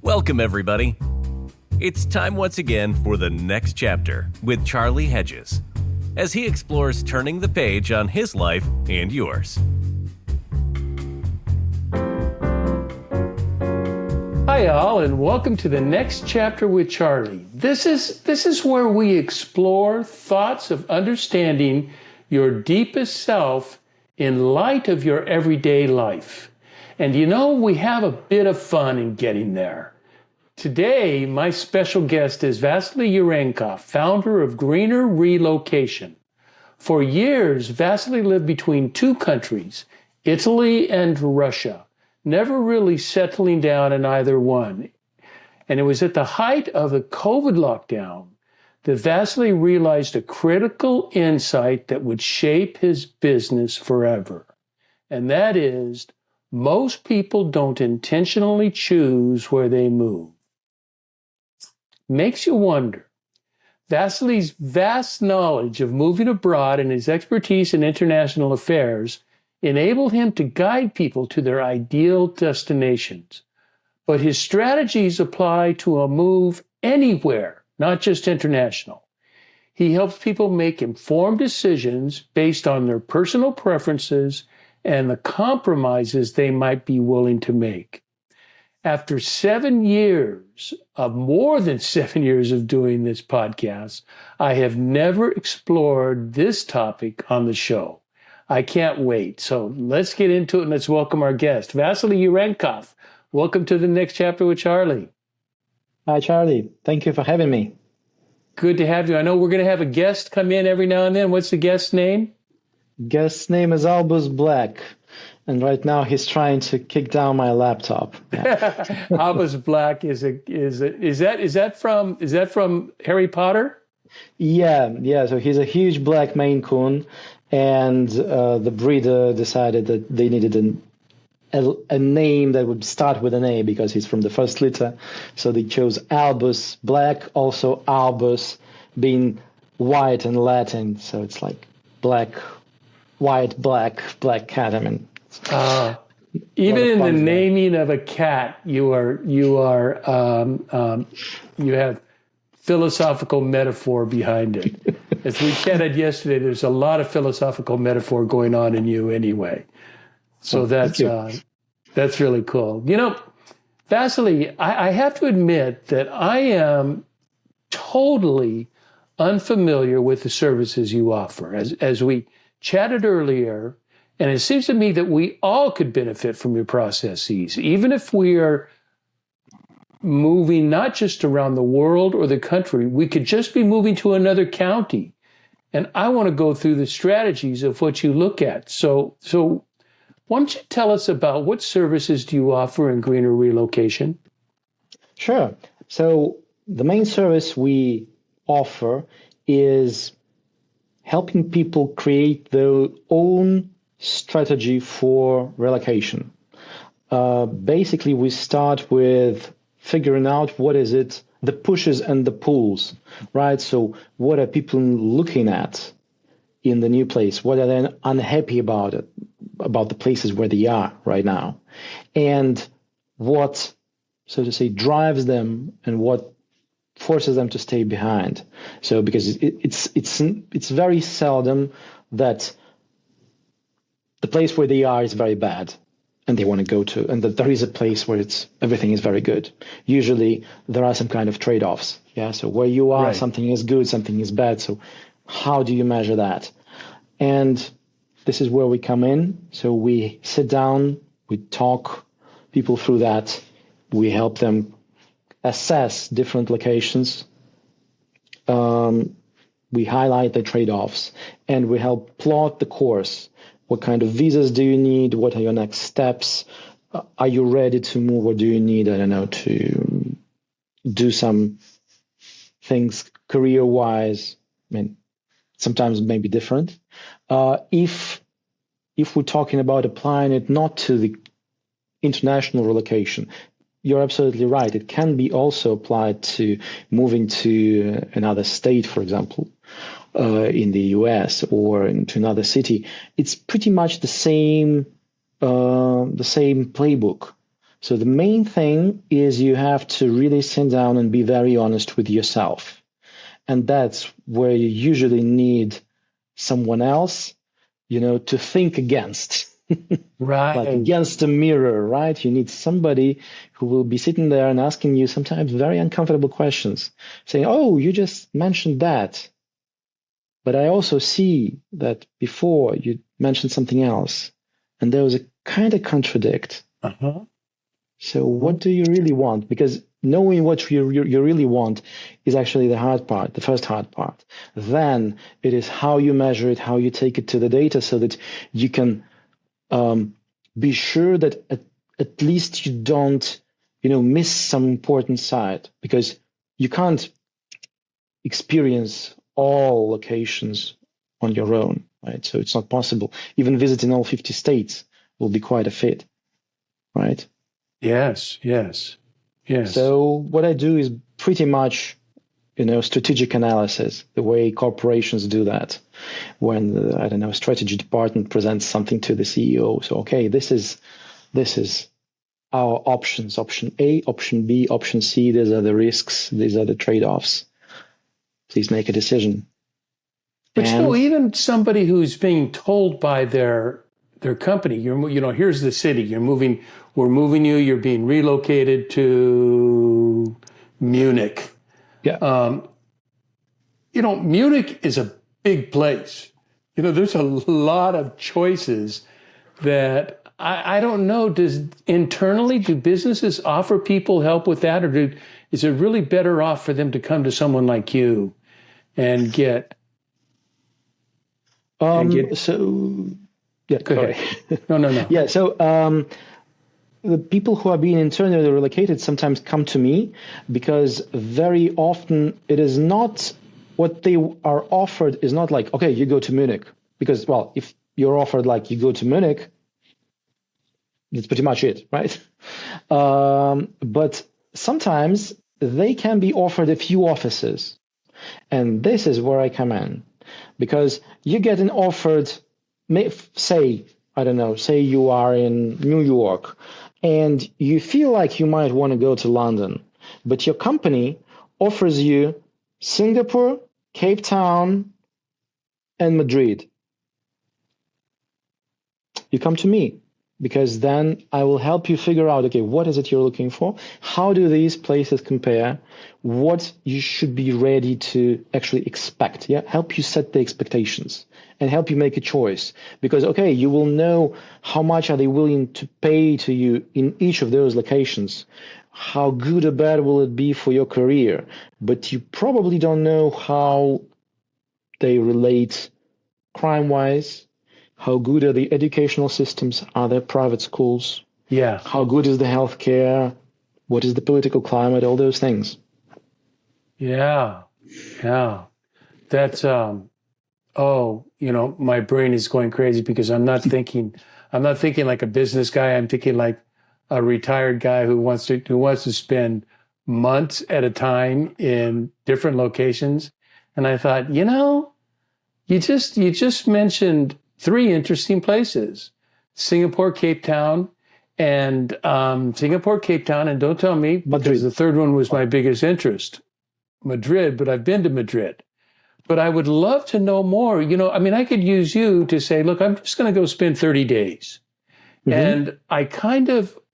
Welcome, everybody. It's time once again for the next chapter with Charlie Hedges, as he explores turning the page on his life and yours. Hi, all, and welcome to the next chapter with Charlie. This is where we explore thoughts of understanding your deepest self in light of your everyday life. And you know, we have a bit of fun in getting there. Today, my special guest is Vasily Yurenkov, founder of Greener Relocation. For years, Vasily lived between two countries, Italy and Russia, never really settling down in either one. And it was at the height of the COVID lockdown that Vasily realized a critical insight that would shape his business forever. And that is, most people don't intentionally choose where they move. Makes you wonder. Vasily's vast knowledge of moving abroad and his expertise in international affairs enabled him to guide people to their ideal destinations. But his strategies apply to a move anywhere, not just international. He helps people make informed decisions based on their personal preferences and the compromises they might be willing to make. After more than 7 years of doing this podcast, I have never explored this topic on the show. I can't wait. So let's get into it and let's welcome our guest, Vasily Yurenkov. Welcome to the next chapter with Charlie. Hi, Charlie. Thank you for having me. Good to have you. I know we're going to have a guest come in every now and then. What's the guest's name? Guest's name is Albus Black, and right now he's trying to kick down my laptop. Yeah. Albus Black is that from Harry Potter? Yeah. So he's a huge black Maine Coon, and the breeder decided that they needed a name that would start with an A because he's from the first letter. So they chose Albus Black, also Albus being white in Latin. So it's like black, white, black cat. I mean, even in the naming of a cat, you have philosophical metaphor behind it. As we chatted yesterday, there's a lot of philosophical metaphor going on in you anyway. So that's really cool. You know, Vasily, I have to admit that I am totally unfamiliar with the services you offer. As we chatted earlier, and it seems to me that we all could benefit from your processes, even if we are moving not just around the world or the country, we could just be moving to another county. And I want to go through the strategies of what you look at. So why don't you tell us about what services do you offer in Greener Relocation? Sure. So the main service we offer is helping people create their own strategy for relocation. Basically, we start with figuring out what is it, the pushes and the pulls, right? So what are people looking at in the new place? What are they unhappy about the places where they are right now? And what, so to say, drives them and what forces them to stay behind. So because it's very seldom that the place where they are is very bad and they want to go to, and that there is a place where everything is very good. Usually there are some kind of trade-offs. Yeah. So where you are, right, something is good, something is bad. So how do you measure that? And this is where we come in. So we sit down, we talk people through that. We help them assess different locations. We highlight the trade-offs, and we help plot the course. What kind of visas do you need? What are your next steps? Are you ready to move, or do you need, to do some things career-wise? I mean, sometimes it may be different. If we're talking about applying it not to the international relocation, you're absolutely right. It can be also applied to moving to another state, for example, in the US or into another city. It's pretty much the same playbook. So the main thing is you have to really sit down and be very honest with yourself. And that's where you usually need someone else, to think against. Right. Like against a mirror, right? You need somebody who will be sitting there and asking you sometimes very uncomfortable questions, saying, oh, you just mentioned that. But I also see that before you mentioned something else, and there was a kind of contradict. Uh-huh. So what do you really want? Because knowing what you really want is actually the hard part, the first hard part. Then it is how you measure it, how you take it to the data so that you can be sure that at least you don't, miss some important side, because you can't experience all locations on your own, right? So it's not possible. Even visiting all 50 states will be quite a feat, right? Yes. So what I do is pretty much, strategic analysis, the way corporations do that. When a strategy department presents something to the CEO. So, okay, this is our options: option A, option B, option C. These are the risks. These are the trade-offs. Please make a decision. But even somebody who's being told by their company, here's the city. We're moving you. You're being relocated to Munich. Yeah. Munich is a big place. There's a lot of choices that I don't know. Do businesses offer people help with that, or is it really better off for them to come to someone like you and get? So, yeah. Sorry. No. Yeah. So, the people who are being internally relocated sometimes come to me because very often it is not what they are offered is not like, okay, you go to Munich. Because, well, if you're offered like you go to Munich, that's pretty much it, right? But sometimes they can be offered a few offices. And this is where I come in. Because you get an offered, say you are in New York, and you feel like you might want to go to London, but your company offers you Singapore, Cape Town, and Madrid. You come to me, because then I will help you figure out, okay, what is it you're looking for? How do these places compare? What you should be ready to actually expect? Yeah, help you set the expectations and help you make a choice. Because, okay, you will know how much are they willing to pay to you in each of those locations. How good or bad will it be for your career? But you probably don't know how they relate crime-wise. How good are the educational systems? Are there private schools? Yeah. How good is the healthcare? What is the political climate? All those things. Yeah. That's my brain is going crazy because I'm not thinking like a business guy. I'm thinking like a retired guy who wants to spend months at a time in different locations. And I thought, you just mentioned 3 interesting places: Singapore, Cape Town, and and don't tell me, because the third one was my biggest interest, Madrid, but I've been to Madrid. But I would love to know more. I could use you to say, look, I'm just going to go spend 30 days. Mm-hmm. And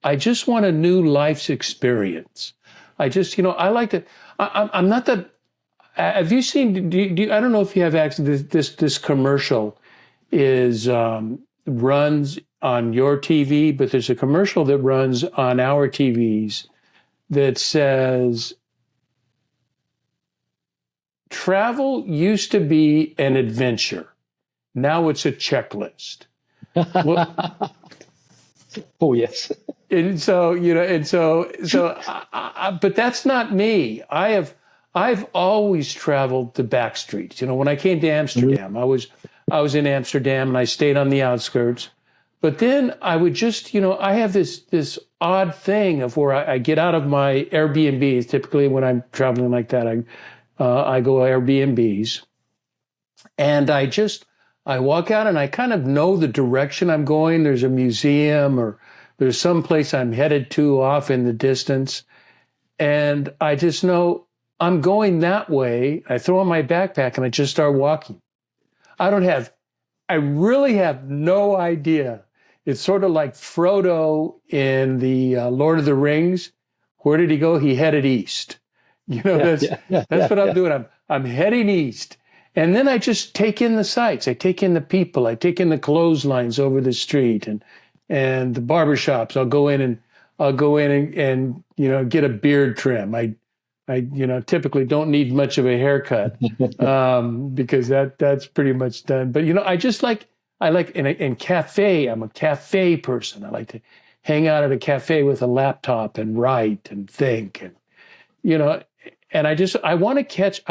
I just want a new life's experience. I like to, I'm not that, have you seen, I don't know if you have access, this commercial is runs on your TV, but there's a commercial that runs on our TVs that says, travel used to be an adventure. Now it's a checklist. Well, oh, yes. And so, but that's not me. I've always traveled the back streets. When I came to Amsterdam, mm-hmm. I was in Amsterdam and I stayed on the outskirts. But then I would just, I have this odd thing of where I get out of my Airbnbs. Typically when I'm traveling like that, I go Airbnbs, and I walk out and I kind of know the direction I'm going. There's a museum or there's some place I'm headed to off in the distance. And I just know I'm going that way. I throw on my backpack and I just start walking. I really have no idea. It's sort of like Frodo in the Lord of the Rings. Where did he go? He headed east. That's what I'm doing. I'm heading east. And then I just take in the sights. I take in the people. I take in the clotheslines over the street and the barbershops. I'll go in and get a beard trim. I typically don't need much of a haircut because that's pretty much done. But I like in cafe. I'm a cafe person. I like to hang out at a cafe with a laptop and write and think and I want to catch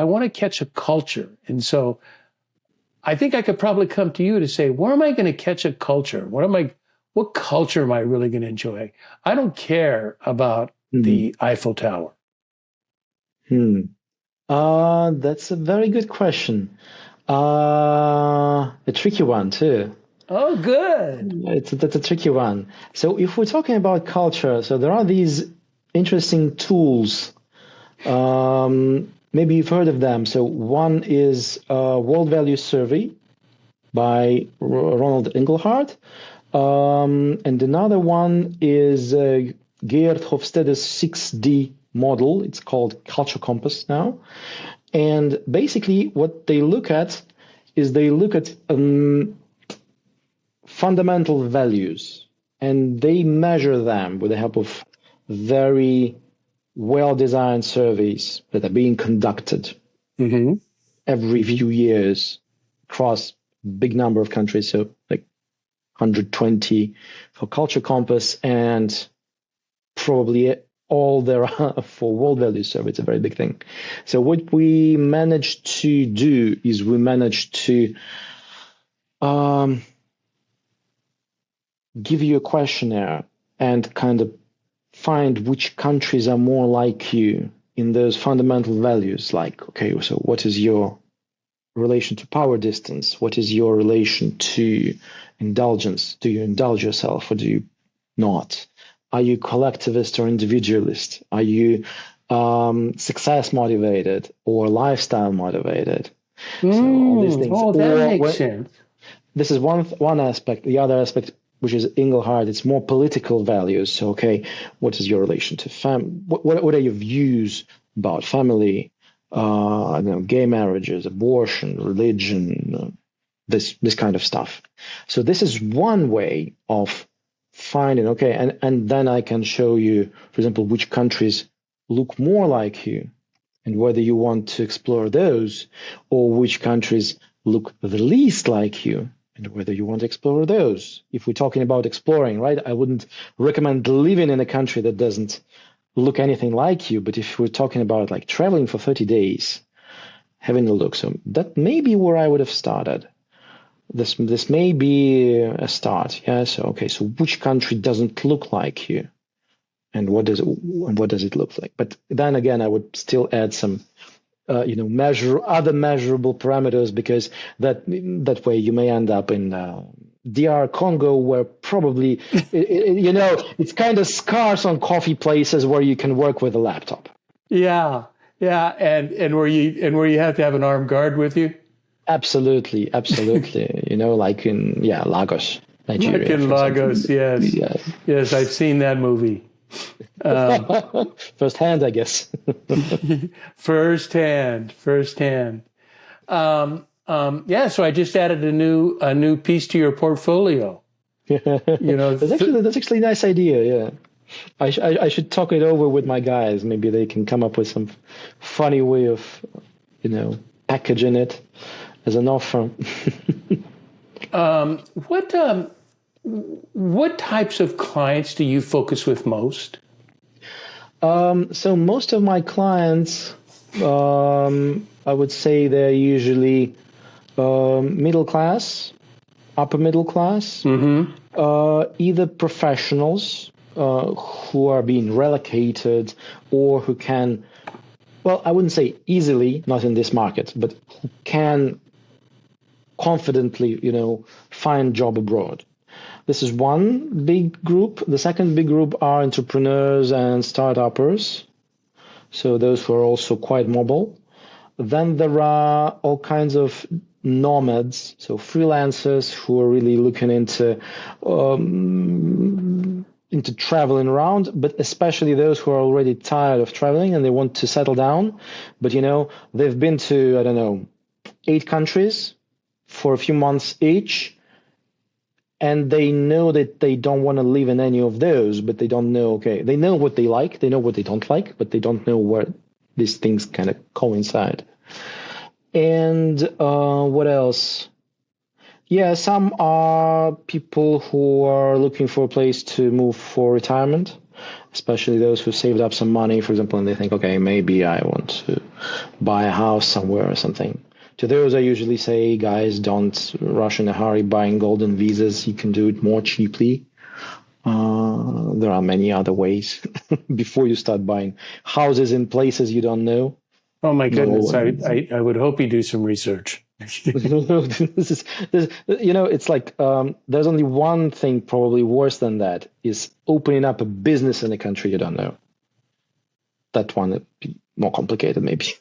a culture. And so I think I could probably come to you to say, where am I going to catch a culture? What culture am I really going to enjoy? I don't care about the Eiffel Tower. That's a very good question. A tricky one too. Oh, good. That's a tricky one. So if we're talking about culture, so there are these interesting tools. Maybe you've heard of them. So one is World Value Survey by Ronald Engelhardt. And another one is Geert Hofstede's 6D model. It's called Culture Compass now. And basically what they look at is fundamental values, and they measure them with the help of very well-designed surveys that are being conducted every few years across a big number of countries. So like 120 for Culture Compass and probably all there are for World Value Survey. It's a very big thing. So what we managed to do is we managed to give you a questionnaire and kind of find which countries are more like you in those fundamental values. Like, okay, so what is your relation to power distance? What is your relation to indulgence? Do you indulge yourself or do you not? Are you collectivist or individualist? Are you success motivated or lifestyle motivated? So all these things. Oh, that makes sense. This is one aspect. The other aspect, which is Engelhardt, it's more political values. So, okay, what is your relation to what are your views about family, gay marriages, abortion, religion, this kind of stuff. So this is one way of finding, okay, and then I can show you, for example, which countries look more like you and whether you want to explore those, or which countries look the least like you and whether you want to explore those. If we're talking about exploring, right, I wouldn't recommend living in a country that doesn't look anything like you. But if we're talking about like traveling for 30 days, having a look, so that may be where I would have started. This may be a start. Yeah. So, okay. So which country doesn't look like you and what does it look like? But then again, I would still add some other measurable parameters, because that way you may end up in DR Congo, where probably it's kind of scarce on coffee places where you can work with a laptop. Yeah, and where you have to have an armed guard with you. Absolutely. Like in Lagos, Nigeria. Like in Lagos, yes. Yeah. Yes, I've seen that movie. Firsthand, I guess. Firsthand. So I just added a new piece to your portfolio. That's actually a nice idea. Yeah, I should talk it over with my guys. Maybe they can come up with some funny way of, packaging it as an offer. What types of clients do you focus with most? So most of my clients, I would say they're usually middle class, upper middle class, either professionals who are being relocated or who can, well, I wouldn't say easily, not in this market, but who can confidently, find job abroad. This is one big group. The second big group are entrepreneurs and start-uppers. So those who are also quite mobile. Then there are all kinds of nomads, so freelancers who are really looking into traveling around, but especially those who are already tired of traveling and they want to settle down. But they've been to, I don't know, 8 countries for a few months each, and they know that they don't want to live in any of those, but they don't know, they know what they like, they know what they don't like, but they don't know where these things kind of coincide. And what else? Yeah, some are people who are looking for a place to move for retirement, especially those who saved up some money, for example, and they think, maybe I want to buy a house somewhere or something. To those, I usually say, guys, don't rush in a hurry buying golden visas. You can do it more cheaply. There are many other ways before you start buying houses in places you don't know. Oh my goodness! I would hope you do some research. It's like there's only one thing probably worse than that is opening up a business in a country you don't know. That one would be more complicated, maybe.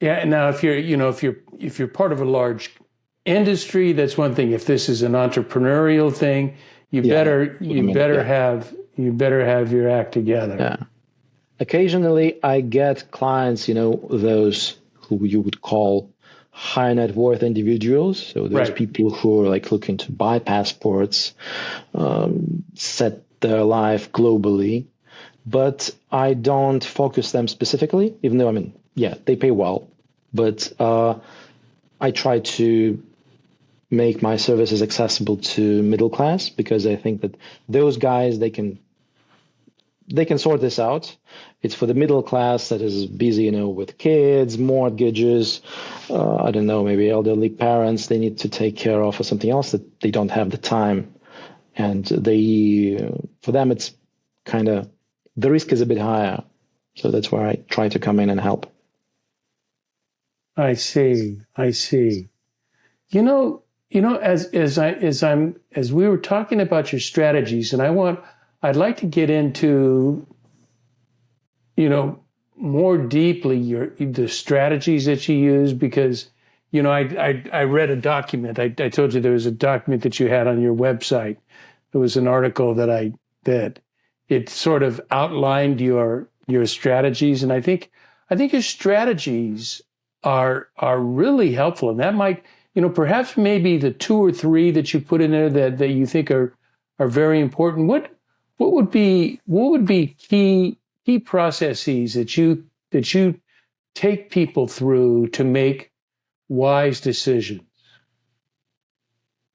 Yeah. Now, if you're part of a large industry, that's one thing. If this is an entrepreneurial thing, you better have your act together. Yeah. Occasionally, I get clients, those who you would call high net worth individuals. So those people who are like looking to buy passports, set their life globally. But I don't focus them specifically, even though, they pay well. But I try to make my services accessible to middle class, because I think that those guys, they can sort this out. It's for the middle class that is busy, with kids, mortgages, I don't know, maybe elderly parents they need to take care of, or something else that they don't have the time. And for them, it's kind of, the risk is a bit higher. So that's where I try to come in and help. I see. As we were talking about your strategies, and I'd like to get into, more deeply the strategies that you use, because, I read a document. I told you there was a document that you had on your website. There was an article that it sort of outlined your strategies, and I think your strategies are really helpful, and that might, perhaps maybe the 2 or 3 that you put in there that you think are very important. What would be key processes that you take people through to make wise decisions?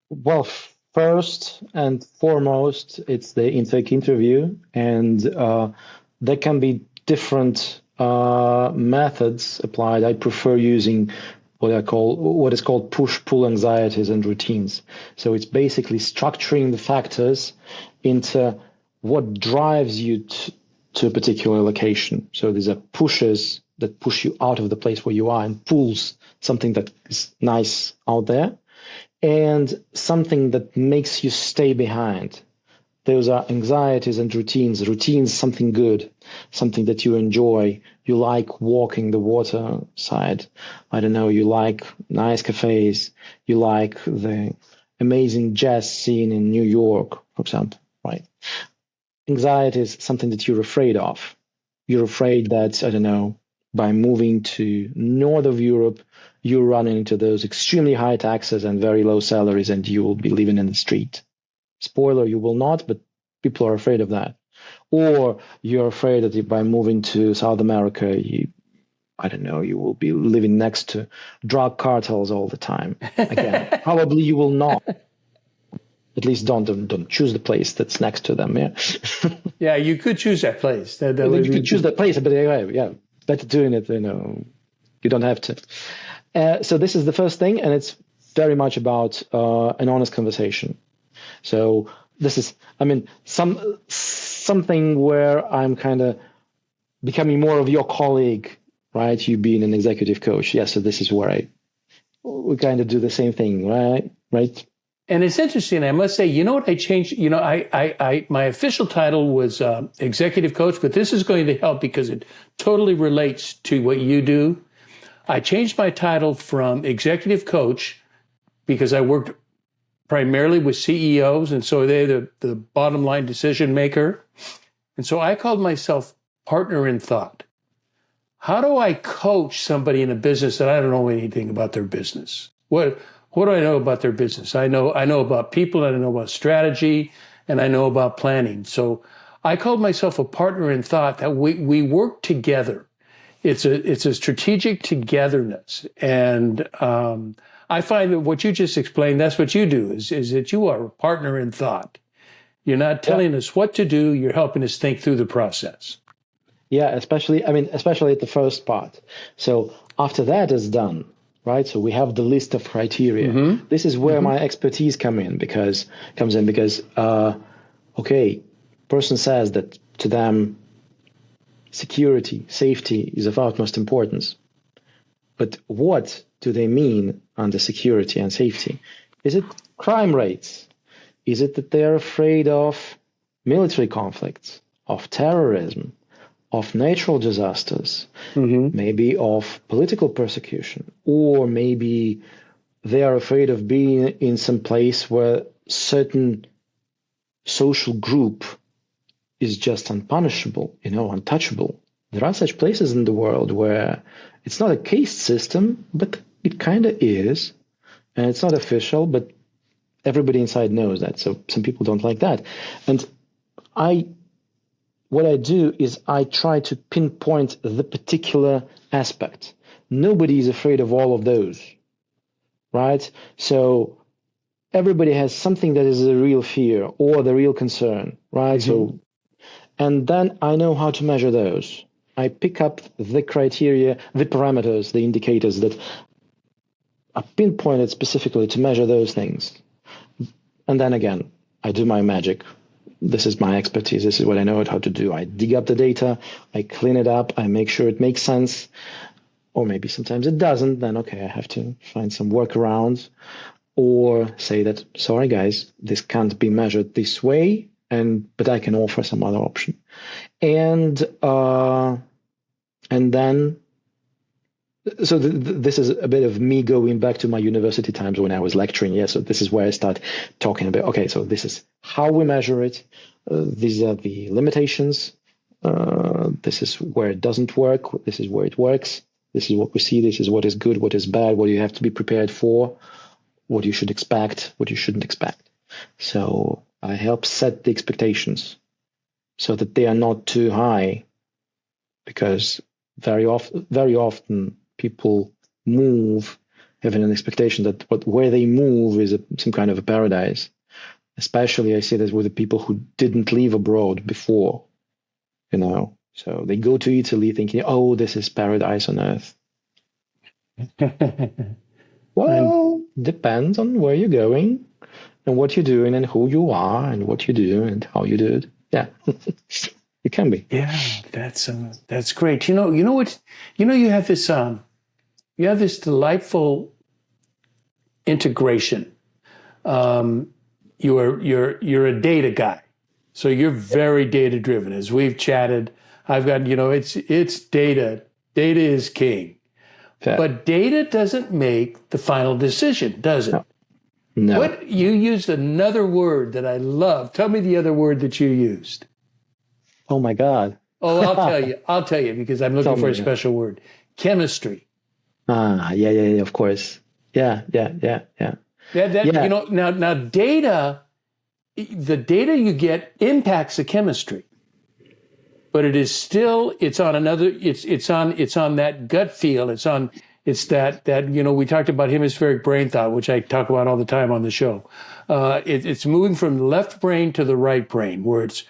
Well, first and foremost, it's the intake interview, and there can be different methods applied. I prefer using what is called push-pull anxieties and routines. So it's basically structuring the factors into what drives you to a particular location. So these are pushes that push you out of the place where you are, and pulls something that is nice out there, and something that makes you stay behind. Those are anxieties and routines. Routines, something good, something that you enjoy. You like walking the water side. I don't know, you like nice cafes. You like the amazing jazz scene in New York, for example, right? Anxiety is something that you're afraid of. You're afraid that, I don't know, by moving to north of Europe, you're running into those extremely high taxes and very low salaries, and you will be living in the street. Spoiler, you will not, but people are afraid of that. Or you're afraid that by moving to South America, you will be living next to drug cartels all the time. Again, probably you will not. At least don't choose the place that's next to them. Yeah. Yeah, you could choose that place. You could choose that place, but better doing it. You don't have to. So this is the first thing, and it's very much about an honest conversation. So this is, something where I'm kind of becoming more of your colleague, right? You being an executive coach. Yeah. So this is where we kind of do the same thing, right? And it's interesting. I must say, you know what I changed? You know, my official title was executive coach, but this is going to help because it totally relates to what you do. I changed my title from executive coach because I worked primarily with CEOs, and so they're the bottom line decision maker. And so I called myself partner in thought. How do I coach somebody in a business that I don't know anything about their business? What do I know about their business? I know about people, and I know about strategy, and I know about planning. So I called myself a partner in thought, that we work together. It's a strategic togetherness. And I find that what you just explained, that's what you do, is that you are a partner in thought. You're not telling us what to do, you're helping us think through the process. Yeah, especially at the first part. So after that is done, right? So we have the list of criteria. Mm-hmm. This is where my expertise comes in because person says that to them security, safety is of utmost importance. But what do they mean under security and safety? Is it crime rates? Is it that they're afraid of military conflicts, of terrorism, of natural disasters, maybe of political persecution, or maybe they are afraid of being in some place where certain social group is just unpunishable, untouchable. There are such places in the world where it's not a caste system, but it kind of is, and it's not official, but everybody inside knows that. So some people don't like that. And what I do is I try to pinpoint the particular aspect. Nobody is afraid of all of those, right? So everybody has something that is a real fear or the real concern, right? So, and then I know how to measure those. I pick up the criteria, the parameters, the indicators that are pinpointed specifically to measure those things. And then again, I do my magic. This is my expertise. This is what I know how to do. I dig up the data, I clean it up, I make sure it makes sense. Or maybe sometimes it doesn't. Then, okay, I have to find some workarounds or say that, sorry, guys, this can't be measured this way, but I can offer some other option. And then, so this is a bit of me going back to my university times when I was lecturing. Yeah, so this is where I start talking about, okay, so this is how we measure it. These are the limitations. This is where it doesn't work. This is where it works. This is what we see. This is what is good, what is bad, what you have to be prepared for, what you should expect, what you shouldn't expect. So I help set the expectations so that they are not too high, because very often people move having an expectation that where they move is some kind of a paradise. Especially I see this with the people who didn't live abroad before, So they go to Italy thinking, oh, this is paradise on earth. Well, depends on where you're going and what you're doing and who you are and what you do and how you do it. Yeah, it can be. Yeah, that's great. You know what? You have this delightful integration. You're a data guy, so you're very data driven. As we've chatted, I've got it's data. Data is king, but data doesn't make the final decision, does it? No. What you used another word that I love. Tell me the other word that you used. Oh my God. Oh, I'll tell you because I'm looking for a special word. Chemistry. Yeah, of course. Yeah. Now data, the data you get impacts the chemistry, but it is still, it's on that gut feel. It's that we talked about hemispheric brain thought, which I talk about all the time on the show. It's moving from the left brain to the right brain, where it's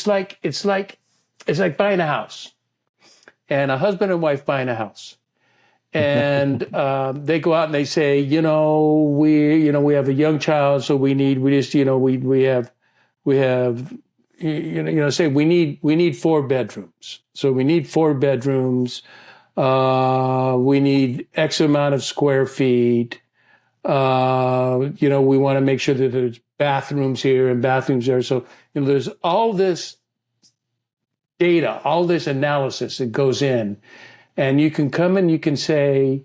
like buying a house, and a husband and wife buying a house. And they go out and they say, we have a young child, so we need 4 bedrooms. So we need 4 bedrooms. We need X amount of square feet. We want to make sure that there's bathrooms here and bathrooms there. So, there's all this data, all this analysis that goes in, and you can come and you can say,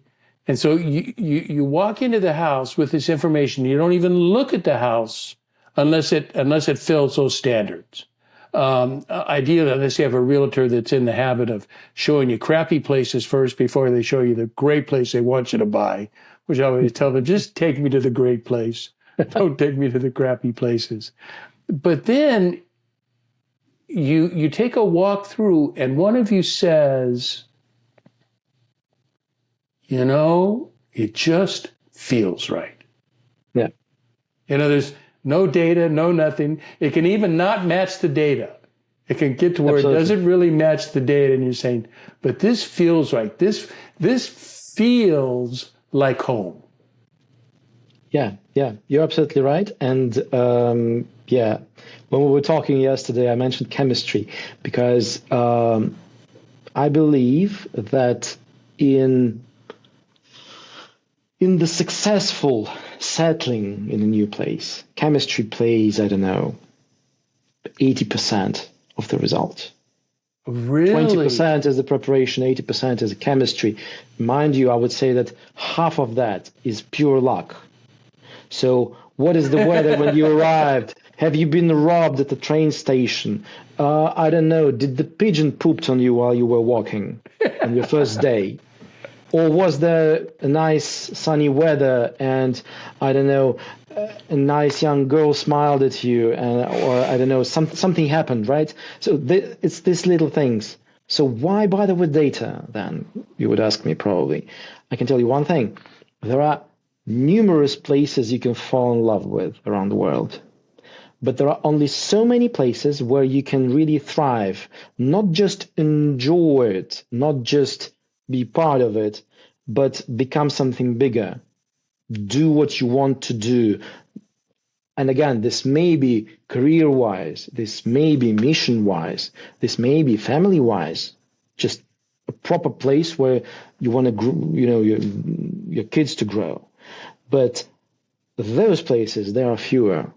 and so you walk into the house with this information. You don't even look at the house unless it fills those standards. Ideally, unless you have a realtor that's in the habit of showing you crappy places first before they show you the great place they want you to buy, which I always tell them, just take me to the great place. Don't take me to the crappy places. But then you take a walk through and one of you says, it just feels right. Yeah. There's no data, no nothing. It can even not match the data. It can get to where Absolutely. It doesn't really match the data, and you're saying, but this feels right. This feels like home. Yeah, you're absolutely right. And when we were talking yesterday, I mentioned chemistry because I believe that in the successful settling in a new place, chemistry plays, 80% of the result. Really? 20% is the preparation, 80% is the chemistry. Mind you, I would say that half of that is pure luck. So what is the weather when you arrived? Have you been robbed at the train station? I don't know. Did the pigeon pooped on you while you were walking on your first day? Or was there a nice sunny weather and, a nice young girl smiled at you, or something happened, right? So it's these little things. So why bother with data then, you would ask me probably. I can tell you one thing. There are numerous places you can fall in love with around the world. But there are only so many places where you can really thrive, not just enjoy it, not just be part of it, but become something bigger. Do what you want to do. And again, this may be career-wise, this may be mission-wise, this may be family-wise, just a proper place where you want to grow, your kids to grow. But those places, there are fewer.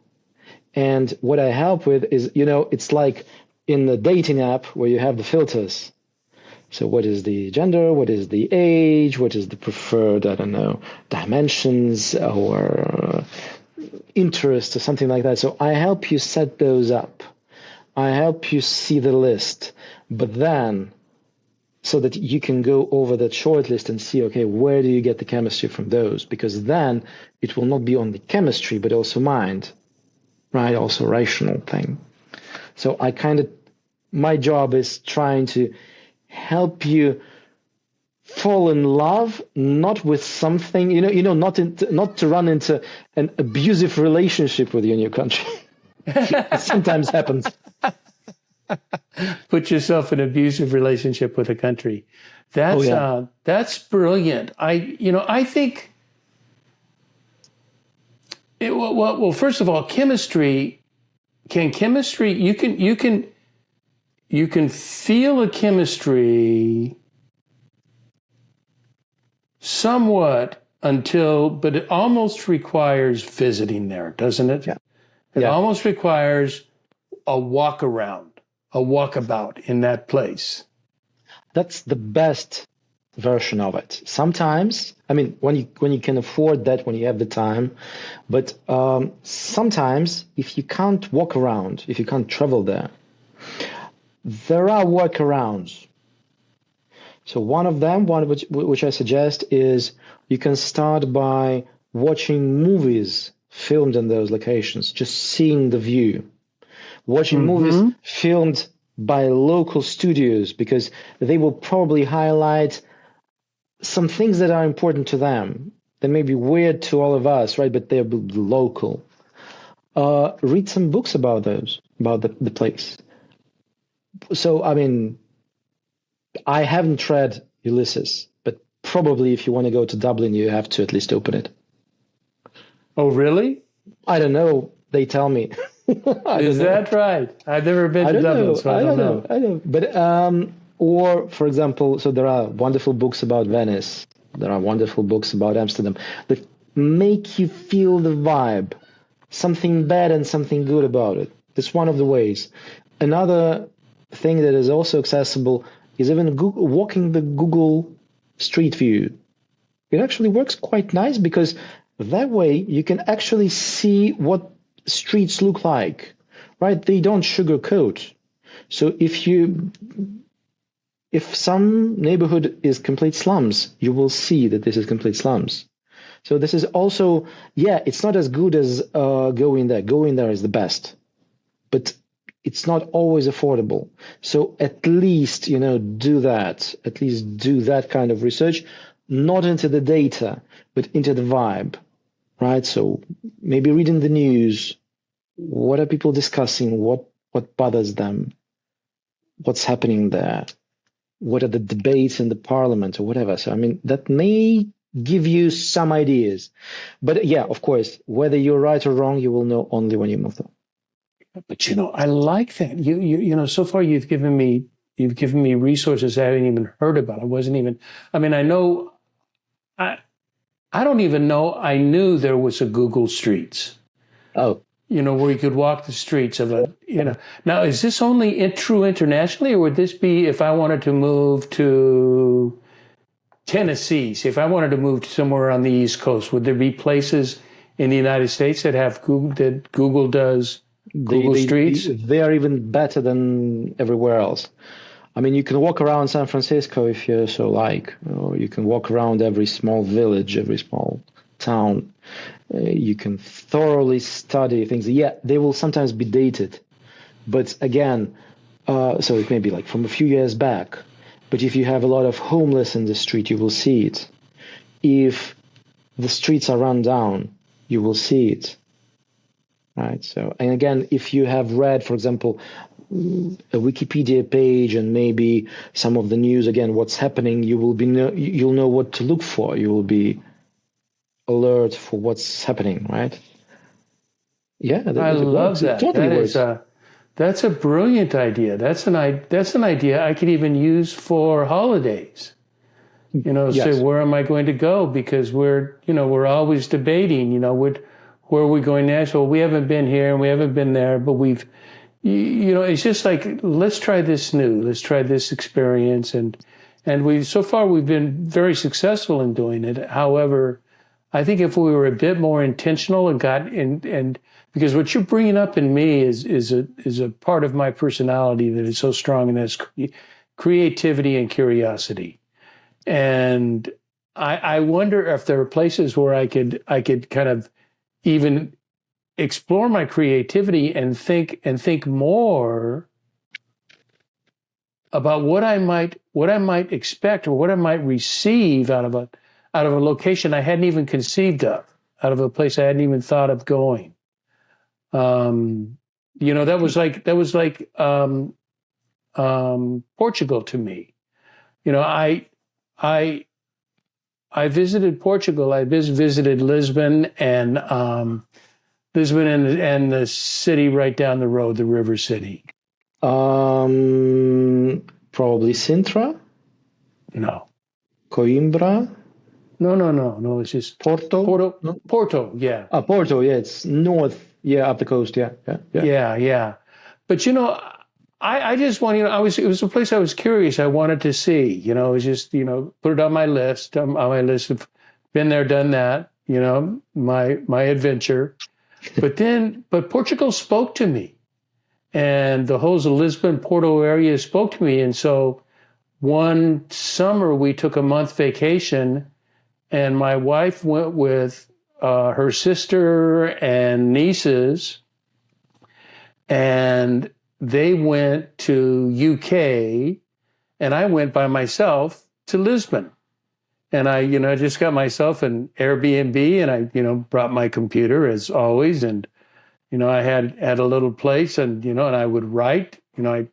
And what I help with is, it's like in the dating app where you have the filters. So what is the gender? What is the age? What is the preferred, dimensions or interest or something like that. So I help you set those up. I help you see the list. But then, so that you can go over that short list and see, okay, where do you get the chemistry from those? Because then it will not be only chemistry, but also mind, right? Also rational thing. So my job is trying to help you fall in love, not with something, not to run into an abusive relationship with your new country. It sometimes happens. Put yourself in an abusive relationship with a country. That's brilliant. I think. Well, first of all, chemistry. You can feel a chemistry somewhat but it almost requires visiting there, doesn't it? Yeah. It almost requires a walkabout in that place. That's the best version of it. Sometimes, when you can afford that, when you have the time, but sometimes if you can't walk around, if you can't travel there are workarounds. So one of them, which I suggest, is you can start by watching movies filmed in those locations, just seeing the view. Watching movies filmed by local studios, because they will probably highlight some things that are important to them. They may be weird to all of us, right? But they're local. Read some books about those, about the place. So, I haven't read Ulysses, but probably if you want to go to Dublin, you have to at least open it. Oh, really? I don't know. They tell me. Is that right? I've never been to Dublin, so I don't know. I know. But Or, for example, so there are wonderful books about Venice. There are wonderful books about Amsterdam that make you feel the vibe, something bad and something good about it. It's one of the ways. Another thing that is also accessible is even walking the Google Street View. It actually works quite nice because that way you can actually see what streets look like, right? They don't sugarcoat. So if some neighborhood is complete slums, you will see that this is complete slums. So this is also, yeah, it's not as good as going there. Going there is the best, but it's not always affordable. So at least, do that. At least do that kind of research, not into the data, but into the vibe, right? So maybe reading the news. What are people discussing? What bothers them? What's happening there? What are the debates in the parliament or whatever? So, I mean, that may give you some ideas. But yeah, of course, whether you're right or wrong, you will know only when you move there. But I like that. So far you've given me resources I haven't even heard about. I don't even know I knew there was a Google Streets. Oh. Where you could walk the streets of Now, is this only true internationally, or would this be if I wanted to move to Tennessee? See, if I wanted to move to somewhere on the East Coast, would there be places in the United States that have Google, that Google does Google Streets? They are even better than everywhere else. I mean, you can walk around San Francisco if you so like, or you can walk around every small village, every small town. You can thoroughly study things. Yeah, they will sometimes be dated, but again, so it may be like from a few years back. But if you have a lot of homeless in the street, you will see it. If the streets are run down, you will see it. Right. So, and again, if you have read, for example, a Wikipedia page and maybe some of the news, again, what's happening, you'll know what to look for. You will be alert for what's happening, right? Yeah, I love that. Totally works. That's a brilliant idea. That's an idea I could even use for holidays. Yes. Say, where am I going to go? Because we're always debating, where are we going next? Well, we haven't been here and we haven't been there, but we've, it's just like, let's try this new, let's try this experience. And so far we've been very successful in doing it. However, I think if we were a bit more intentional and because what you're bringing up in me is a part of my personality that is so strong, and that's creativity and curiosity. And I wonder if there are places where I could kind of even explore my creativity and think more about what I might expect or what I might receive out of a location I hadn't even conceived of, out of a place I hadn't even thought of going. That was like Portugal to me. I visited Portugal. I visited Lisbon and the city right down the road, the river city. Probably Sintra. No. Coimbra. No. It's just Porto. No? Porto. Yeah. Porto. Yeah, it's north. Yeah, up the coast. Yeah. But I just want, it was a place I was curious. I wanted to see, it was just, put it on my list, of been there, done that, my adventure. But Portugal spoke to me, and the whole Lisbon, Porto area spoke to me. And so one summer we took a month vacation, and my wife went with her sister and nieces, and they went to UK, and I went by myself to Lisbon. And I, just got myself an Airbnb, and I, brought my computer as always. And, I had a little place, and, and I would write, I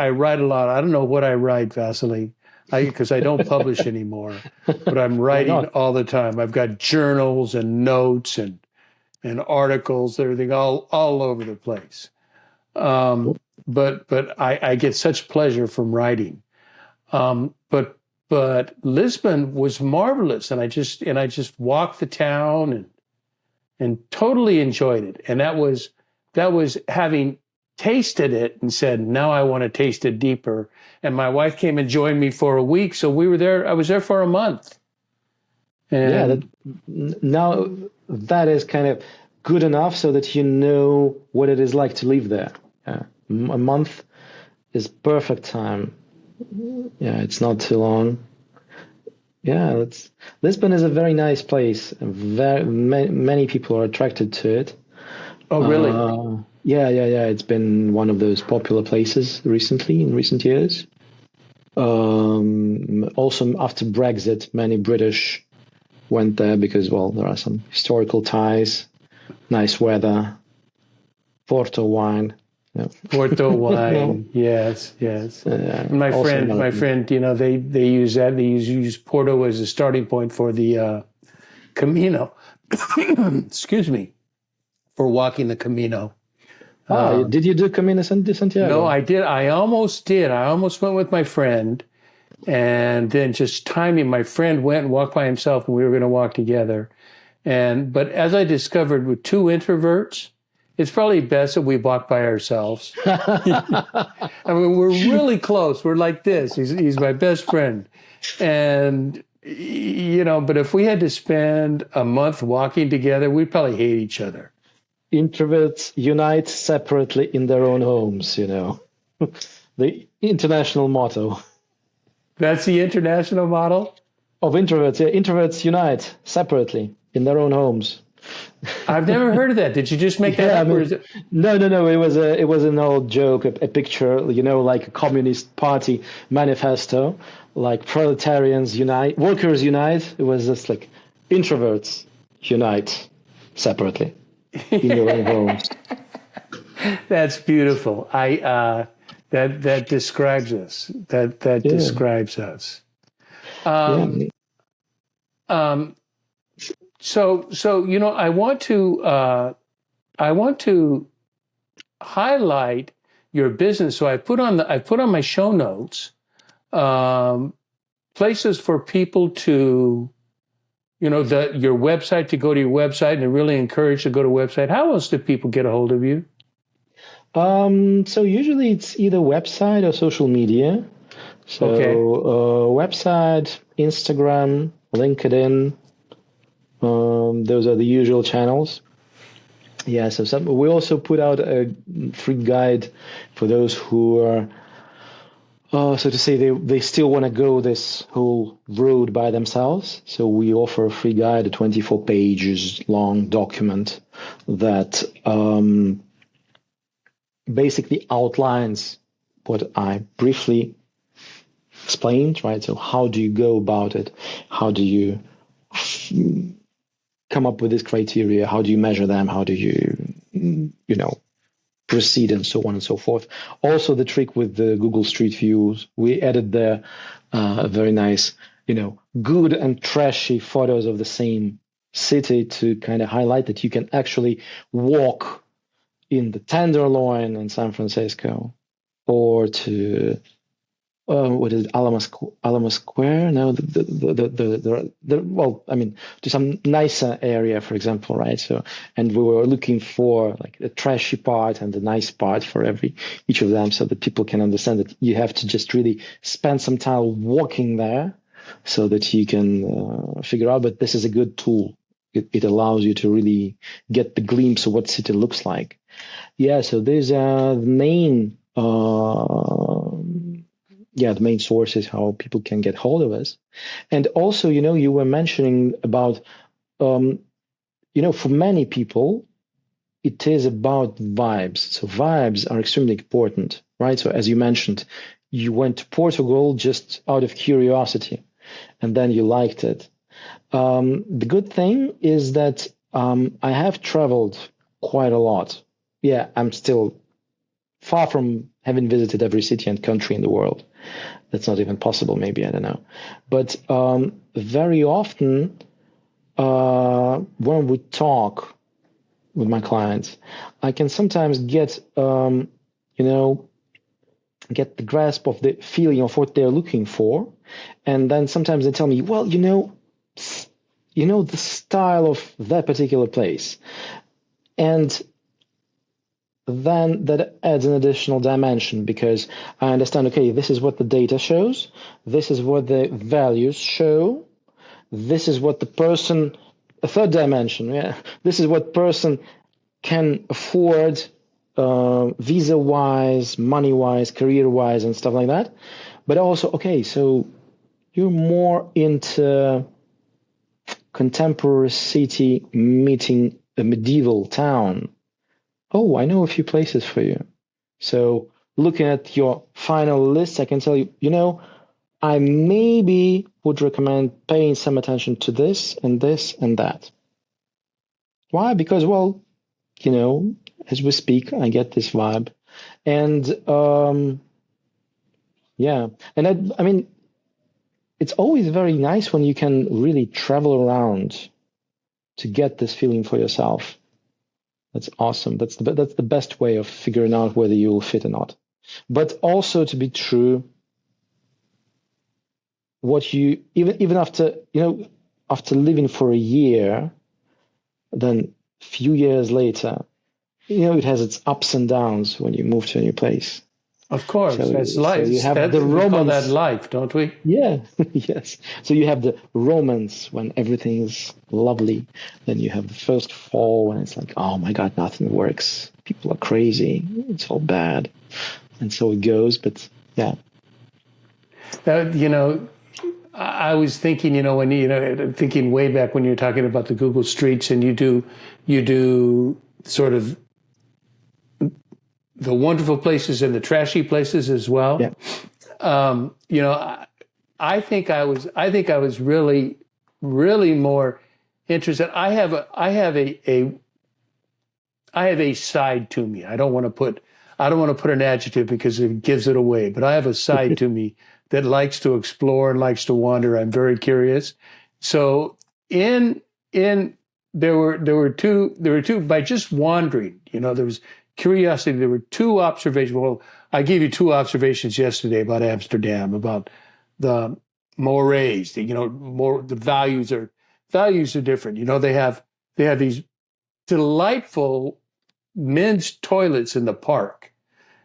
write a lot. I don't know what I write, Vasily, because I don't publish anymore, but I'm writing all the time. I've got journals and notes and articles, everything all over the place. But I get such pleasure from writing. But Lisbon was marvelous, and I just walked the town and totally enjoyed it. And that was having tasted it and said, now I want to taste it deeper. And my wife came and joined me for a week, so we were there. I was there for a month. And now that is kind of good enough so that you know what it is like to live there. A month is perfect time. Yeah, it's not too long. Yeah, Lisbon is a very nice place. Many people are attracted to it. oh, really? Yeah. It's been one of those popular places recently, in recent years. Also, after Brexit, many British went there because, well, there are some historical ties, nice weather, Porto wine. Porto wine, yes. My friend, they use that. They use Porto as a starting point for the Camino. Excuse me, for walking the Camino. Did you do Camino de Santiago? No, I did. I almost did. I almost went with my friend, and then just timing, my friend went and walked by himself, and we were going to walk together. But as I discovered, with two introverts, it's probably best that we walk by ourselves. I mean, we're really close. We're like this. He's my best friend. And, but if we had to spend a month walking together, we'd probably hate each other. Introverts unite separately in their own homes, the international motto. That's the international model? Of introverts. Yeah, introverts unite separately in their own homes. I've never heard of that. Did you just make that up? Or is it... No. It was an old joke, a picture, like a communist party manifesto, like proletarians unite, workers unite. It was just like introverts unite separately in their own homes. That's beautiful. That describes us. That describes us. So I want to highlight your business. So I put on my show notes places for people to, your website, to go to your website, and really encourage to go to website. How else do people get a hold of you? So usually it's either website or social media. So website, Instagram, LinkedIn. Those are the usual channels. Yeah, so we also put out a free guide for those who are, so to say, they still want to go this whole road by themselves. So we offer a free guide, a 24 pages long document that basically outlines what I briefly explained, right? So how do you go about it? How do you come up with this criteria? How do you measure them? How do you, proceed, and so on and so forth? Also, the trick with the Google Street Views, we added there a very nice, good and trashy photos of the same city to kind of highlight that you can actually walk in the Tenderloin in San Francisco, or to what is it, Alamo Square? No, to some nicer area, for example, right? So, and we were looking for like the trashy part and the nice part for each of them, so that people can understand that you have to just really spend some time walking there, so that you can figure out. But this is a good tool. It allows you to really get the glimpse of what city looks like. Yeah, so these are the main. The main source is how people can get hold of us. And also, you were mentioning about, for many people, it is about vibes. So vibes are extremely important, right? So as you mentioned, you went to Portugal just out of curiosity, and then you liked it. The good thing is that I have traveled quite a lot. Yeah, I'm still far from having visited every city and country in the world. That's not even possible, maybe, I don't know. But very often when we talk with my clients, I can sometimes get, get the grasp of the feeling of what they're looking for. And then sometimes they tell me, well, the style of that particular place. And then that adds an additional dimension, because I understand, okay, this is what the data shows, this is what the values show, this is what the person, a third dimension, this is what person can afford, visa-wise, money-wise, career-wise, and stuff like that. But also, okay, so you're more into contemporary city meeting a medieval town. Oh, I know a few places for you. So looking at your final list, I can tell you, I maybe would recommend paying some attention to this and this and that. Why? Because, well, as we speak, I get this vibe. And, And I mean, it's always very nice when you can really travel around to get this feeling for yourself. That's awesome. That's the best way of figuring out whether you will fit or not. But also, to be true, what you even after living for a year, then a few years later, it has its ups and downs when you move to a new place. Of course, that's life. So you have the romance. We call that life, don't we? Yeah, yes. So you have the romance when everything is lovely. Then you have the first fall when it's like, oh my God, nothing works. People are crazy. It's all bad. And so it goes, but yeah. I was thinking, thinking way back when you were talking about the Google Streets, and you do sort of the wonderful places and the trashy places as well. Yeah. I think I was really, really more interested. I have a side to me. I don't want to put an adjective because it gives it away, but I have a side to me that likes to explore and likes to wander. I'm very curious. So there were two by just wandering, there was curiosity. There were two observations. Well, I gave you two observations yesterday about Amsterdam, about the mores. The values are different. They have these delightful men's toilets in the park.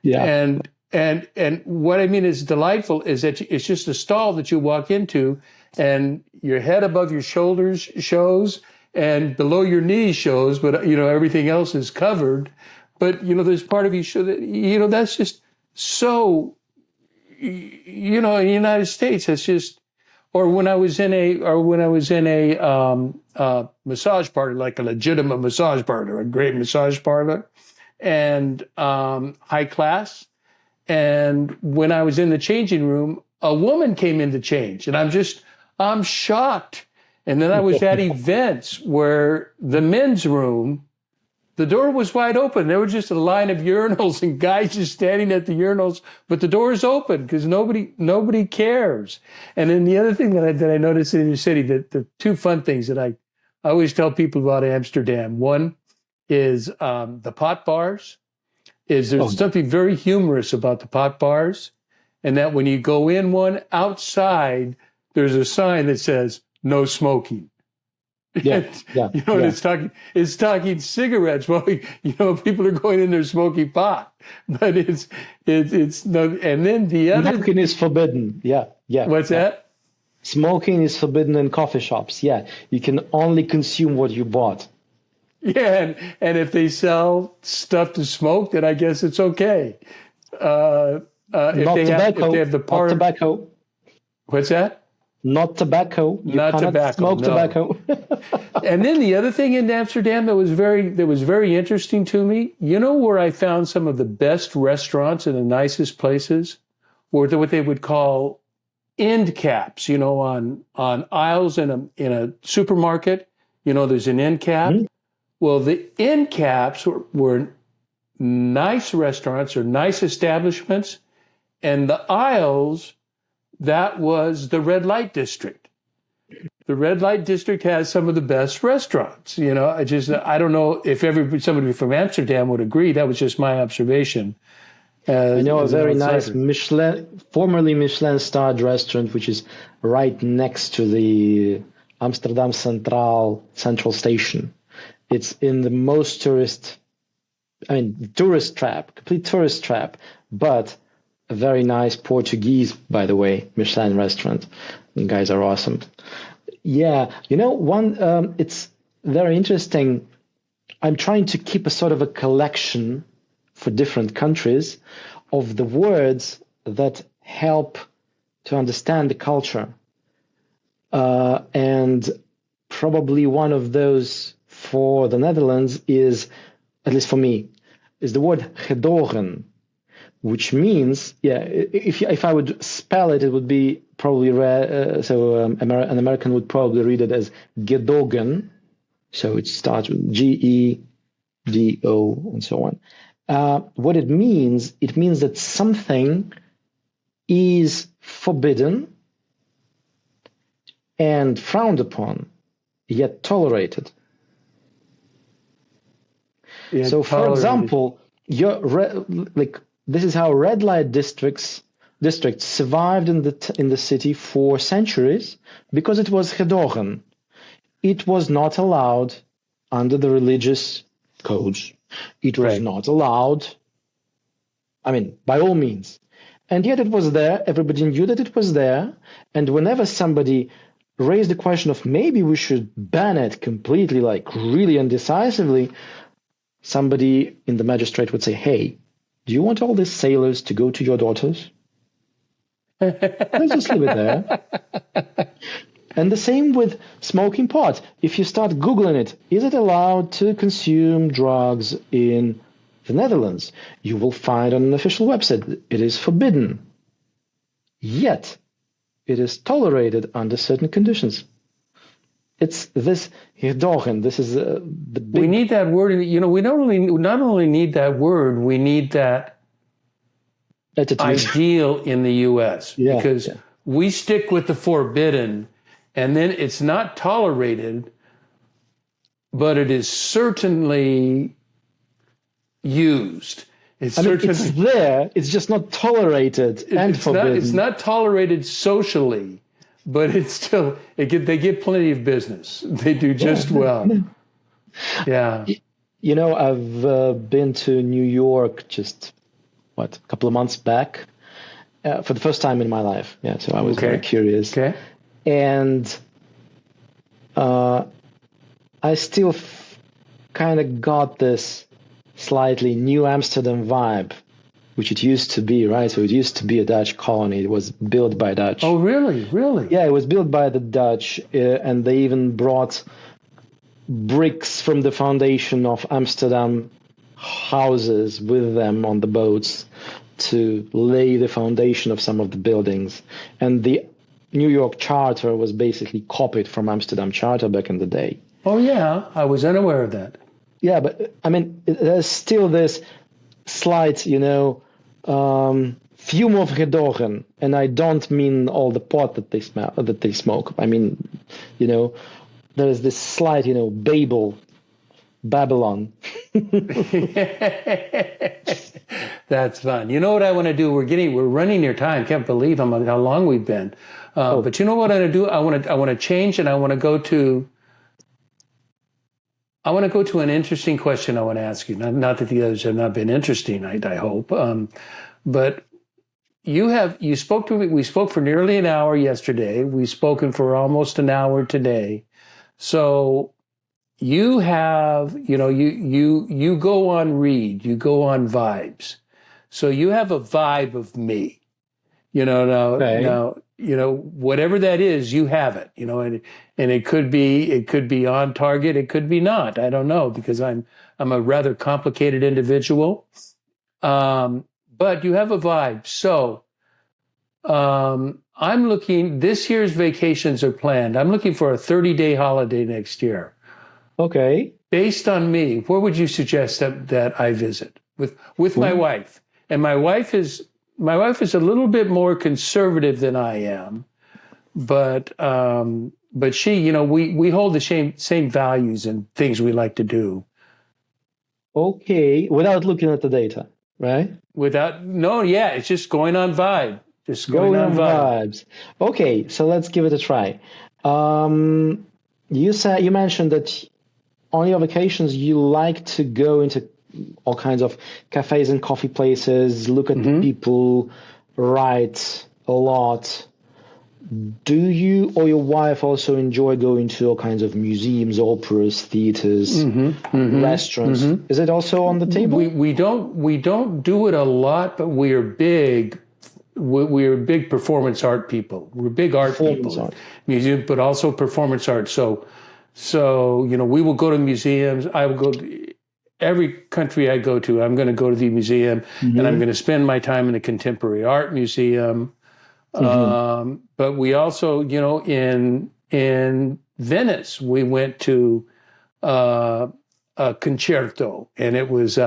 Yeah. And what I mean is delightful is that it's just a stall that you walk into, and your head above your shoulders shows, and below your knees shows, but everything else is covered. But there's part of you show that that's just so. In the United States, that's just. Or when I was in a massage parlor, like a legitimate massage parlor, a great massage parlor, and high class. And when I was in the changing room, a woman came in to change, and I'm shocked. And then I was at events where the men's room, the door was wide open. There was just a line of urinals and guys just standing at the urinals, but the door is open because nobody cares. And then the other thing that I noticed in your city, the two fun things that I always tell people about Amsterdam. One is the pot bars. There's something very humorous about the pot bars, and that when you go in one, outside, there's a sign that says no smoking. Yeah. And it's talking cigarettes. Well, people are going in there smoking pot, but it's no. And then the other smoking is forbidden. Yeah. What's that? Smoking is forbidden in coffee shops. Yeah, you can only consume what you bought. Yeah, and if they sell stuff to smoke, then I guess it's okay. If they have the part not tobacco. What's that? Not tobacco. You not cannot tobacco. Smoke no. tobacco. And then the other thing in Amsterdam that was very interesting to me. Where I found some of the best restaurants and the nicest places were what they would call end caps. On aisles in a supermarket. There's an end cap. Mm-hmm. Well, the end caps were nice restaurants or nice establishments, and the aisles, that was the red light district. The red light district has some of the best restaurants. I don't know if somebody from Amsterdam would agree. That was just my observation. I know a as an very nice outsider. formerly Michelin-starred restaurant, which is right next to the Amsterdam Central Station. It's in the most tourist trap, complete tourist trap, but a very nice Portuguese, by the way, Michelin restaurant. You guys are awesome. Yeah, it's very interesting. I'm trying to keep a sort of a collection for different countries of the words that help to understand the culture. And probably one of those for the Netherlands is, at least for me, is the word gedogen, which means, if I would spell it, it would be probably an American would probably read it as gedogen. So it starts with Gedo and so on. What it means that something is forbidden and frowned upon, yet tolerated. Yeah, so, for example, this is how red light districts survived in the city for centuries because it was gedogen. It was not allowed under the religious codes. It was not allowed. By all means. And yet it was there. Everybody knew that it was there. And whenever somebody raised the question of maybe we should ban it completely, like really indecisively, somebody in the magistrate would say, hey, do you want all these sailors to go to your daughters? Let's just leave it there. And the same with smoking pot. If you start Googling it, is it allowed to consume drugs in the Netherlands? You will find on an official website it is forbidden. Yet, it is tolerated under certain conditions. It's this gedogen. This is the big... We need that word. We not only need that word, we need that attitude. Ideal in the U.S. because we stick with the forbidden, and then it's not tolerated, but it is certainly used. It's there. It's just not tolerated and forbidden. It's not tolerated socially. But it's still, they get plenty of business. They do just well. Yeah. I've been to New York just, a couple of months back for the first time in my life. Yeah, so I was very curious. Okay. And I still kind of got this slightly New Amsterdam vibe, which it used to be, right? So it used to be a Dutch colony. It was built by Dutch. Oh, really? Really? Yeah, it was built by the Dutch, and they even brought bricks from the foundation of Amsterdam houses with them on the boats to lay the foundation of some of the buildings. And the New York Charter was basically copied from Amsterdam Charter back in the day. Oh, yeah. I was unaware of that. Yeah, but there's still this slight, fume of gedogen, and I don't mean all the pot that they smoke. There is this slight, Babylon. That's fun. You know what I want to do? We're running near time. Can't believe how long we've been. But you know what I want to do? I want to change, and I want to go to an interesting question I want to ask you. Not that the others have not been interesting, I hope. But you spoke to me. We spoke for nearly an hour yesterday. We've spoken for almost an hour today. So you have, you go on read, you go on vibes. So you have a vibe of me, now, whatever that is, you have it, and it could be on target. It could be not. I don't know, because I'm a rather complicated individual. But you have a vibe. So, I'm looking, this year's vacations are planned. I'm looking for a 30-day holiday next year. Okay. Based on me, where would you suggest that I visit with my wife? And my wife is a little bit more conservative than I am, but she, we hold the same values and things we like to do. Okay, without looking at the data. right? It's just going on vibe. Just going Going on on vibe. vibes. Okay, so let's give it a try. You mentioned that on your vacations you like to go into all kinds of cafes and coffee places, look at the people, write a lot. Do you or your wife also enjoy going to all kinds of museums, operas, theaters, restaurants? Is it also on the table? We don't do it a lot, but we are big. We're big performance art people. We're big art Performance people, art. museum, but also performance art. So we will go to museums. I will go to every country I go to. I'm going to go to the museum, and I'm going to spend my time in the contemporary art museum. But we also, in Venice, we went to a concerto, and it was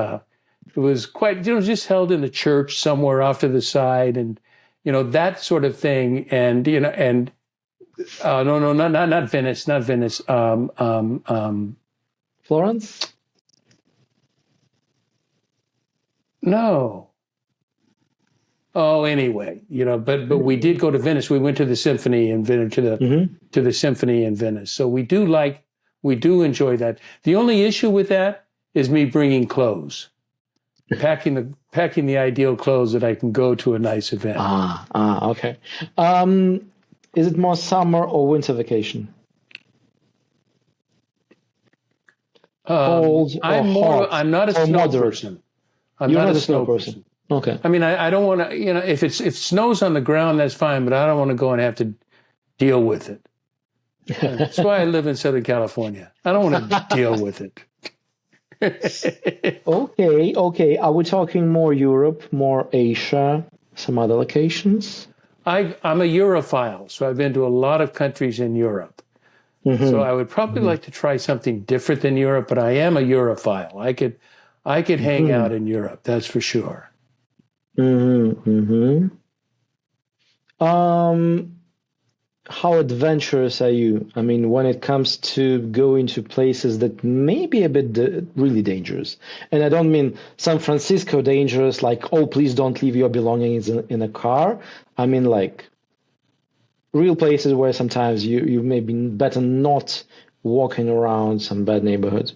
quite, just held in a church somewhere off to the side, and that sort of thing. And no, not Venice, not Venice. Florence? No. Oh, anyway, but we did go to Venice. We went to the symphony in Venice, to the symphony in Venice. So we do enjoy that. The only issue with that is me bringing clothes, packing the ideal clothes that I can go to a nice event. Okay. Is it more summer or winter vacation? Cold or hot? I'm not a or snow moderate? person. You're not a snow person. Okay. I mean, I don't want to, if it snows on the ground, that's fine, but I don't want to go and have to deal with it. That's why I live in Southern California. I don't want to deal with it. Okay. Are we talking more Europe, more Asia, some other locations? I'm a Europhile, so I've been to a lot of countries in Europe. So I would probably like to try something different than Europe, but I am a Europhile. I could hang out in Europe, that's for sure. How adventurous are you? I mean, when it comes to going to places that may be a bit really dangerous. And I don't mean San Francisco dangerous, like, oh, please don't leave your belongings in a car. I mean, like, real places where sometimes you may be better not walking around some bad neighborhoods.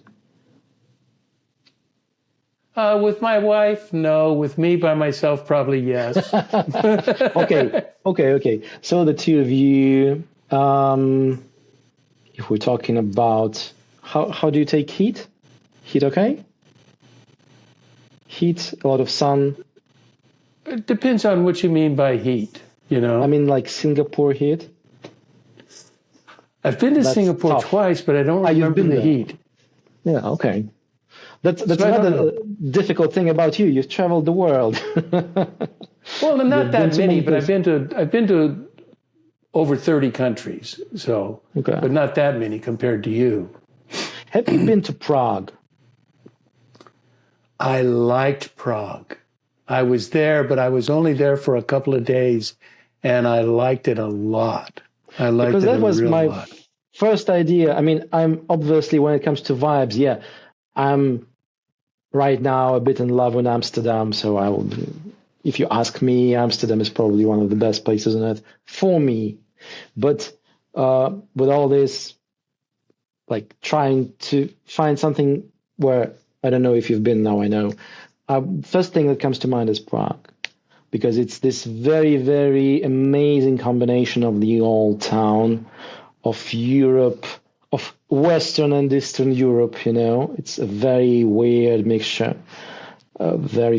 With my wife, no. With me by myself, probably yes. Okay. So the two of you, if we're talking about how do you take heat? Heat, okay? Heat, a lot of sun. It depends on what you mean by heat, I mean, like Singapore heat. I've been to Singapore tough. twice, but I don't remember the heat. Yeah, okay. That's another difficult thing about you. You've traveled the world. Well, not that many, but I've been to over 30 countries, so but not that many compared to you. Have you been to Prague? I liked Prague. I was there, but I was only there for a couple of days, and I liked it a lot. Because that was my first idea. I mean, I'm obviously, when it comes to vibes, I'm right now a bit in love with Amsterdam. So if you ask me, Amsterdam is probably one of the best places on earth for me. But with all this, like trying to find something where, I don't know if you've been, now I know. First thing that comes to mind is Prague, because it's this very, very amazing combination of the old town, of Europe, of Western and Eastern Europe, It's a very weird mixture. Very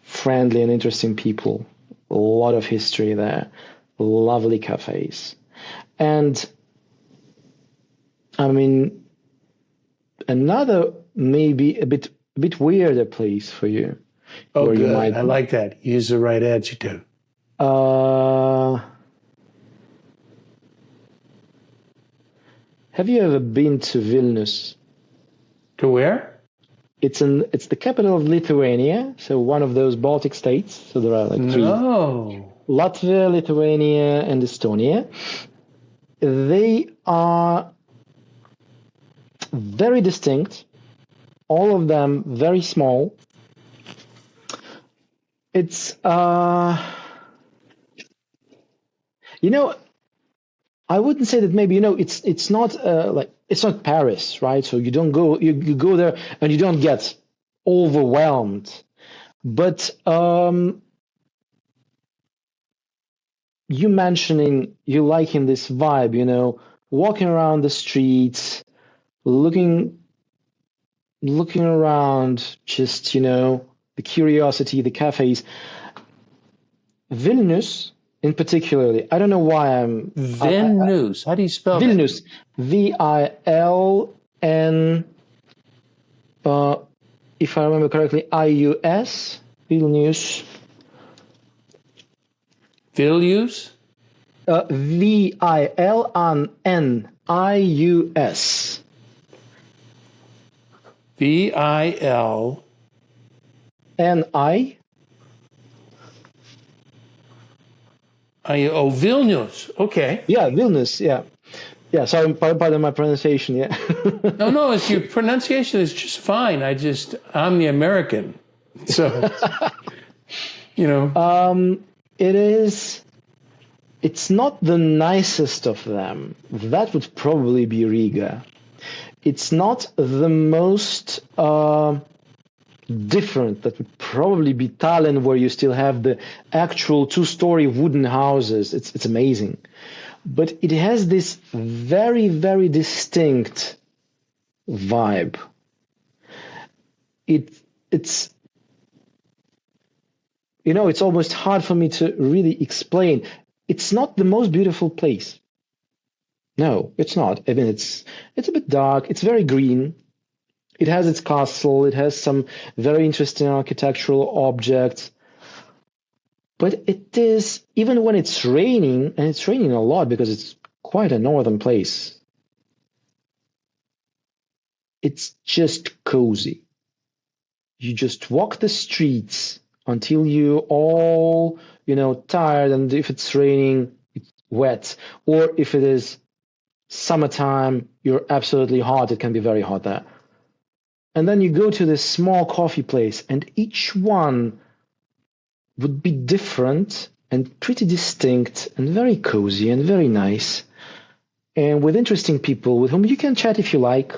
friendly and interesting people. A lot of history there. Lovely cafes. And, I mean, another maybe a bit weirder place for you. Oh, good. I like that. Use the right adjective. Have you ever been to Vilnius? To where? It's the capital of Lithuania, so one of those Baltic states. So there are like three. No. Latvia, Lithuania, and Estonia. They are very distinct. All of them very small. It's you know, I wouldn't say that maybe, it's not like it's not Paris, right? So you don't go you go there and you don't get overwhelmed. But you mentioning you liking this vibe, walking around the streets, looking around, just, the curiosity, the cafes. Vilnius, in particularly, I don't know why Vilnius. How do you spell Vilnius, Viln, if I remember correctly, IUS, Vilnius. Vilnius? Vilnius. VIL. NI. Oh, Vilnius. Okay. Yeah, Vilnius. Yeah. Yeah. Sorry, pardon my pronunciation. Yeah. No, your pronunciation is just fine. I'm the American. So, It's not the nicest of them. That would probably be Riga. It's not the most different. That would probably be Tallinn, where you still have the actual two-story wooden houses. It's amazing. But it has this very, very distinct vibe. It's it's almost hard for me to really explain. It's not the most beautiful place. No, it's not. I mean, it's a bit dark. It's very green. It has its castle. It has some very interesting architectural objects. But it is, even when it's raining, and it's raining a lot because it's quite a northern place, it's just cozy. You just walk the streets until you all, tired, and if it's raining, it's wet. Or if it is summertime, you're absolutely hot. It can be very hot there. And then you go to this small coffee place, and each one would be different and pretty distinct and very cozy and very nice, and with interesting people with whom you can chat if you like,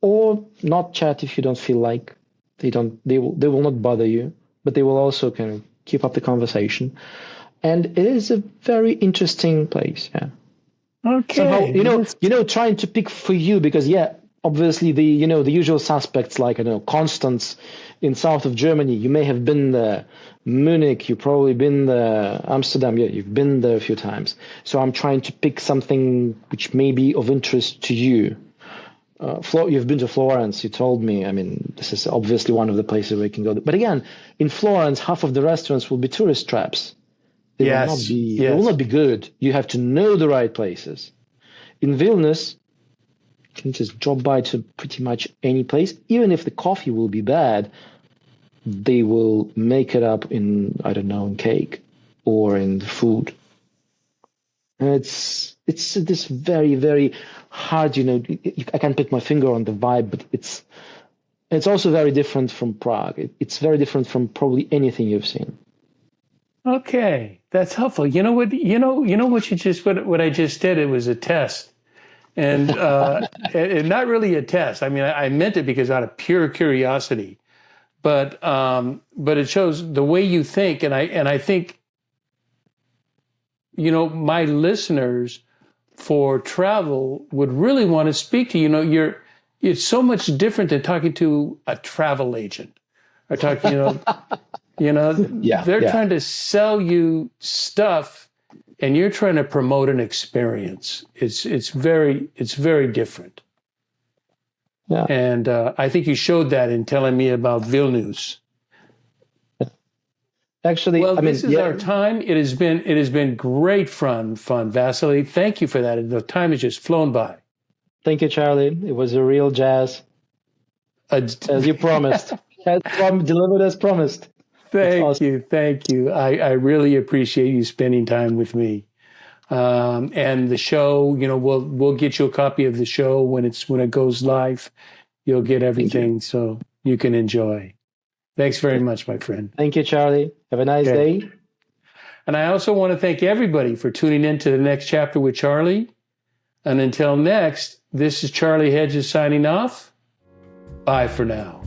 or not chat if you don't feel like. They will not bother you, but they will also kind of keep up the conversation. And it is a very interesting place. Yeah. Okay. Somehow, trying to pick for you because, obviously the usual suspects like, Constance in south of Germany. You may have been there. Munich, you've probably been there. Amsterdam, you've been there a few times. So I'm trying to pick something which may be of interest to you. You've been to Florence, you told me. I mean, this is obviously one of the places where you can go. But again, in Florence, half of the restaurants will be tourist traps. They will not be good. You have to know the right places. In Vilnius, you can just drop by to pretty much any place. Even if the coffee will be bad, they will make it up in, I don't know, in cake or in the food. And it's this very, very hard, I can't put my finger on the vibe, but it's also very different from Prague. It's very different from probably anything you've seen. Okay, that's helpful. You know what? What I just did. It was a test, and not really a test. I mean, I meant it because out of pure curiosity, but it shows the way you think, and I think, my listeners for travel would really want to speak to you. It's so much different than talking to a travel agent or talking, they're trying to sell you stuff and you're trying to promote an experience. It's very different. Yeah. And I think you showed that in telling me about Vilnius. Actually, this is our time. It has been great fun, Vasily. Thank you for that. The time has just flown by. Thank you, Charlie. It was a real jazz, as you promised. Delivered as promised. Thank you. I really appreciate you spending time with me. And the show, we'll get you a copy of the show when it goes live. You'll get everything so you can enjoy. Thanks very much, my friend. Thank you, Charlie. Have a nice day. And I also want to thank everybody for tuning in to the next chapter with Charlie. And until next, this is Charlie Hedges signing off. Bye for now.